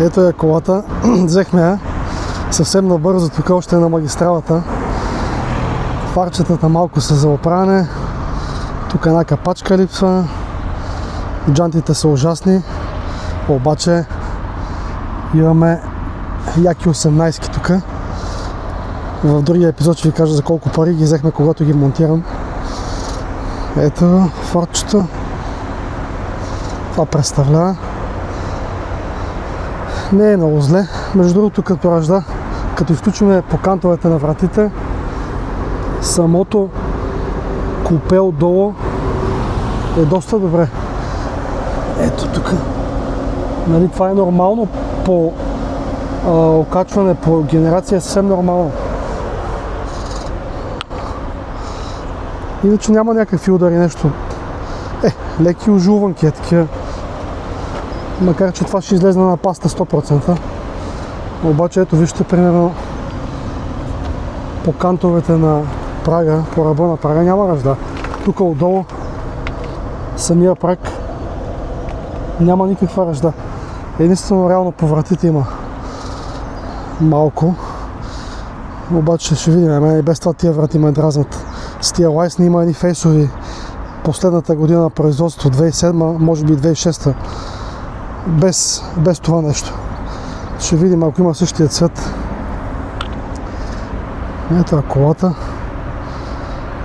Ето е колата, взехме я съвсем набързо, тук още на магистралата. Фарчетата малко са за оправяне, тук една капачка липсва, джантите са ужасни, обаче имаме яки 18-ки тук. В другия епизод ще ви кажа за колко пари ги взехме, когато ги монтирам. Ето форчето. Това представлява. Не е много зле. Между другото, като изключим покантовете на вратите, самото купе отдолу е доста добре. Ето тук. Нали, това е нормално по окачване, по генерация е съвсем нормално. Иначе няма някакви удари, нещо. Леки ожулванки е такива. Макар че това ще излезе на паста 100%. Обаче ето вижте примерно по кантовете на прага, по ръба на прага няма ръжда. Тук отдолу самия праг няма никаква ръжда. Единствено реално по вратите има малко. Обаче ще видим, и без това тия врати ме дразнат. С тия лайсни има едни фейсови последната година на производство, 2007, може би 2006. Без това нещо. Ще видим, ако има същия цвет. Ето колата.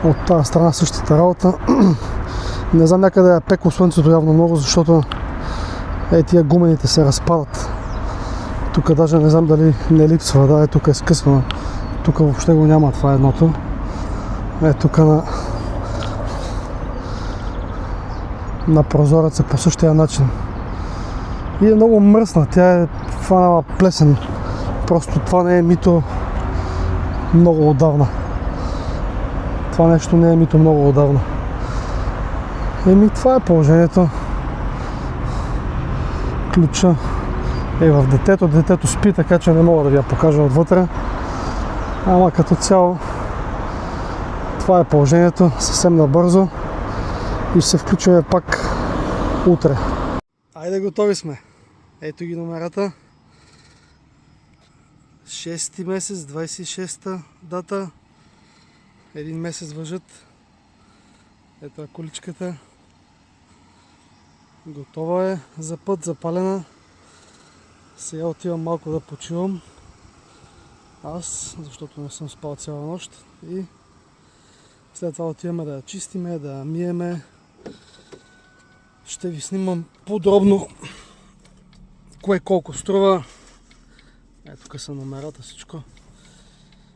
От тази страна същата работа. Не знам, някъде е пекло слънцето явно много, защото тия гумените се разпадат. Тук даже не знам дали не липсва, да, тук е скъсвано. Тук въобще го няма, това е едното. Тук на прозореца по същия начин. И е много мръсна, тя е фанала плесен. Просто това не е мито много отдавна. Това нещо не е мито много отдавна. Това е положението. Ключа е в детето. Детето спи, така че не мога да ви я покажа отвътре. Ама като цяло това е положението, съвсем набързо. И ще се включим пак утре. Айде, готови сме. Ето ги номерата. 6 месец, 26-та дата. Един месец въжат. Ето е количката. Готова е за път, запалена. Сега отивам малко да почивам. Аз, защото не съм спал цяла нощ. И след това отиваме да я чистиме, да я миеме. Ще ви снимам подробно кое колко струва. Ето тук са номерата, всичко.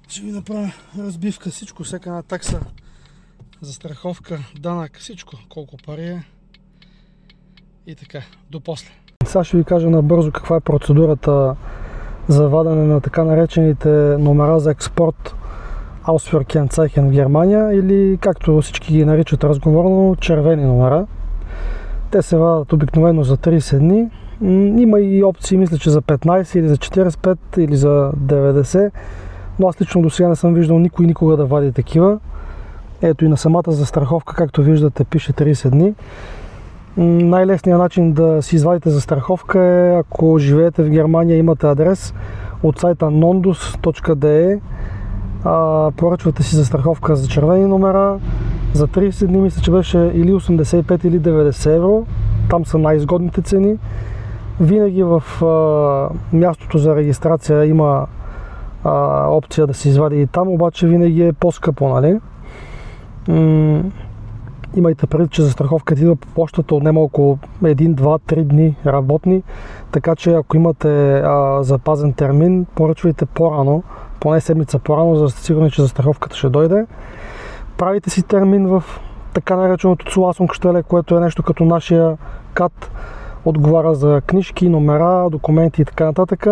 Ще ви направя разбивка, всичко, всяка една такса, застраховка, данък, всичко, колко пари е. И така, до после. Сега ще ви кажа набързо каква е процедурата за вадене на така наречените номера за експорт Ausfuhrkennzeichen в Германия, или както всички ги наричат разговорно, червени номера. Те се вадят обикновено за 30 дни. Има и опции, мисля, че за 15 или за 45 или за 90, но аз лично до сега не съм виждал никой никога да вади такива. Ето и на самата застраховка, както виждате, пише 30 дни. Най-лесният начин да си извадите застраховка е, ако живеете в Германия, имате адрес от сайта nondus.de, поръчвате си застраховка за червени номера. За 30 дни мисля, че беше или 85 или 90 евро. Там са най-изгодните цени. Винаги в мястото за регистрация има опция да се извади и там, обаче винаги е по-скъпо, нали? Имайте предвид, че застраховката идва по почтата, отнема около 1, 2, 3 дни работни, така че ако имате запазен термин, поръчвайте по-рано, поне седмица по-рано, за да сте сигурни, че застраховката ще дойде. Правите си термин в така нареченото Zulassungsstelle, което е нещо като нашия КАТ, отговаря за книжки, номера, документи и така нататък.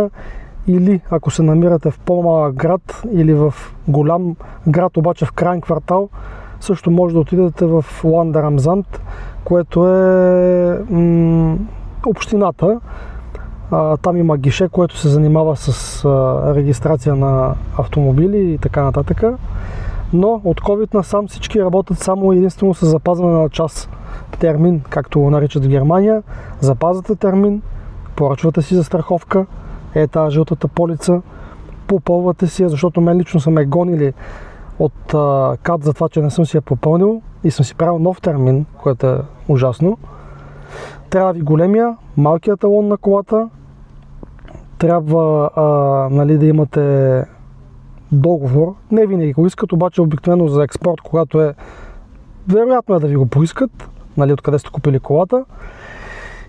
Или ако се намирате в по-малък град или в голям град, обаче в крайен квартал, също може да отидете в Landeramt, което е общината. Там има гише, което се занимава с регистрация на автомобили и така нататък. Но от COVID насам всички работят само единствено с запазване на час термин, както го наричат в Германия. Запазвате термин, поръчвате си застраховка, тази жълтата полица, попълвате си, защото мен лично са ме гонили от КАТ за това, че не съм си я попълнил и съм си правил нов термин, което е ужасно. Трябва ви големия, малкият талон на колата, трябва нали, да имате договор, не винаги го искат, обаче обикновено за експорт, когато е вероятно е да ви го поискат, нали, откъде сте купили колата.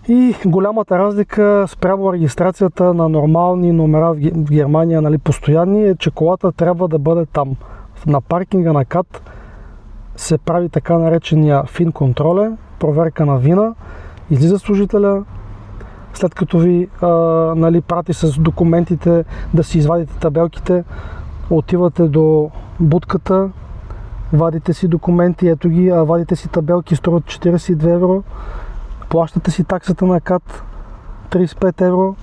И голямата разлика спрямо регистрацията на нормални номера в Германия, нали, постоянни, е, че колата трябва да бъде там. На паркинга на КАТ се прави така наречения фин контроле, проверка на вина, излиза служителя, след като ви нали, прати с документите да си извадите табелките, отивате до будката, вадите си документи, ето ги, вадите си табелки, струват 42 евро, плащате си таксата на КАТ 35 евро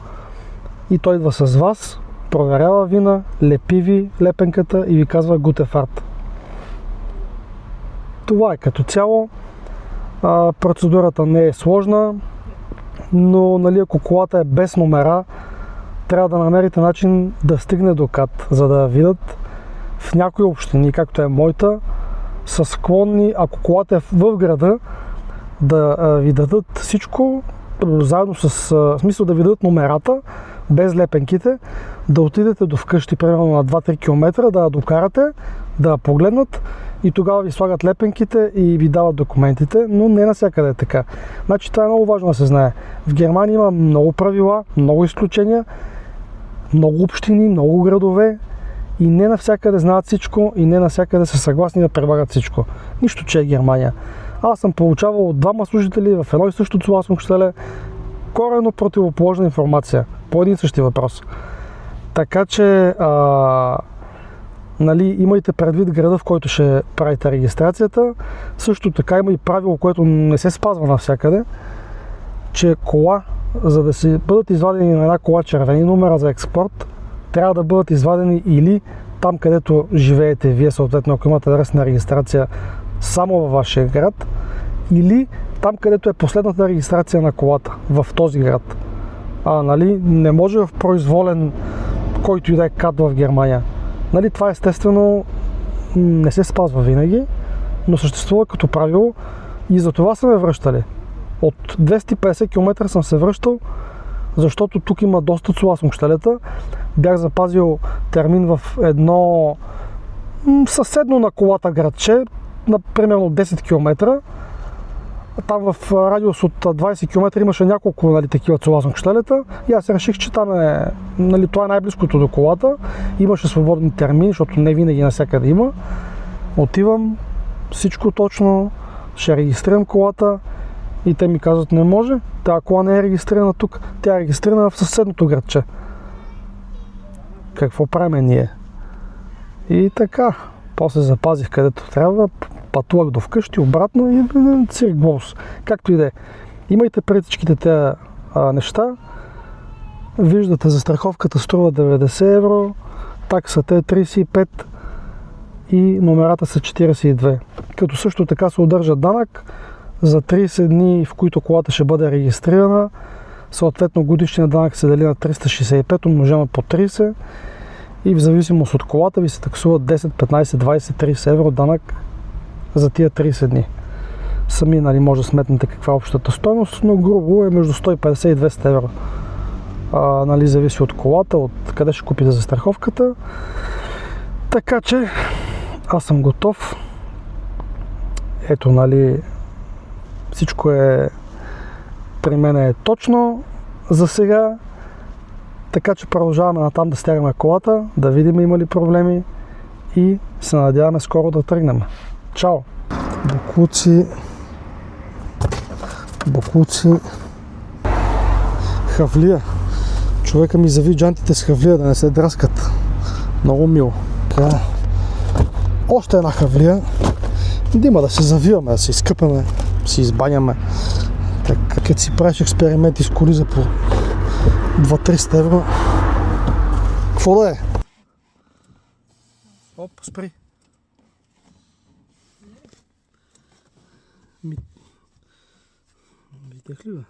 и той идва с вас, проверява вина, лепи ви лепенката и ви казва гуте фарт. Това е като цяло. Процедурата не е сложна, но нали, ако колата е без номера, трябва да намерите начин да стигне до КАТ, за да видят. В някои общини, както е моята, са склонни, ако колата е в града, да ви дадат всичко, заедно с смисъл да ви дадат номерата, без лепенките, да отидете до вкъщи, примерно на 2-3 км, да я докарате, да я погледнат и тогава ви слагат лепенките и ви дават документите, но не навсякъде е така. Значи това е много важно да се знае. В Германия има много правила, много изключения, много общини, много градове и не навсякъде знаят всичко и не навсякъде са съгласни да прилагат всичко. Нищо, че е Германия. Аз съм получавал от двама служители в едно и също Zulassungsstelle коренно противоположна информация по един същи въпрос. Така че нали, имайте предвид града, в който ще правите регистрацията. Също така има и правило, което не се спазва навсякъде, че кола, за да си бъдат извадени на една кола червени номера за експорт, трябва да бъдат извадени или там, където живеете вие, съответно, ако имате адресна регистрация само във вашия град, или там, където е последната регистрация на колата, в този град. Нали, не може в произволен, който и да е КАТ в Германия. Нали, това естествено не се спазва винаги, но съществува като правило и за това са ме връщали. От 250 км съм се връщал, защото тук има доста Zulassungsstelle. Бях запазил термин в едно съседно на колата градче, на примерно 10 км. Там в радиус от 20 км имаше няколко, нали, такива Zulassungsstelle и аз реших, че там е, нали, това е най-близкото до колата. Имаше свободни термини, защото не винаги навсякъде има. Отивам, всичко точно, ще регистрирам колата и те ми казват, не може, тази кола не е регистрирана тук, тя е регистрирана в съседното градче. Какво правим ние? И така, после запазих където трябва, пътувах до вкъщи, обратно и цирк глобус. Както и да е. Имайте пред всичките тези неща. Виждате, застраховката струва 90 евро, таксата е 35 и номерата са 42. Като също така се удържа данък за 30 дни, в които колата ще бъде регистрирана. Съответно годишният данък се дели на 365, умножено по 30 и в зависимост от колата ви се таксуват 10, 15, 20, 30 евро данък за тия 30 дни. Сами, нали, може да сметнете каква е общата стойност, но грубо е между 150 и 200 евро. Нали, зависи от колата, от къде ще купите застраховката. Така че аз съм готов. Ето, нали, всичко е при мен е точно за сега. Така че продължаваме натам да стягаме колата, да видим има ли проблеми и се надяваме скоро да тръгнем. Чао! Боклуци, хавлия. Човека ми зави джантите с хавлия, да не се драскат. Много мило. Така. Още една хавлия. Дима да се завиваме, да се изкъпаме, да се избаняме. Така, като си правиш експерименти с коли за по 2-300 евро. Какво да е? Оп, спри. Видях ли бе?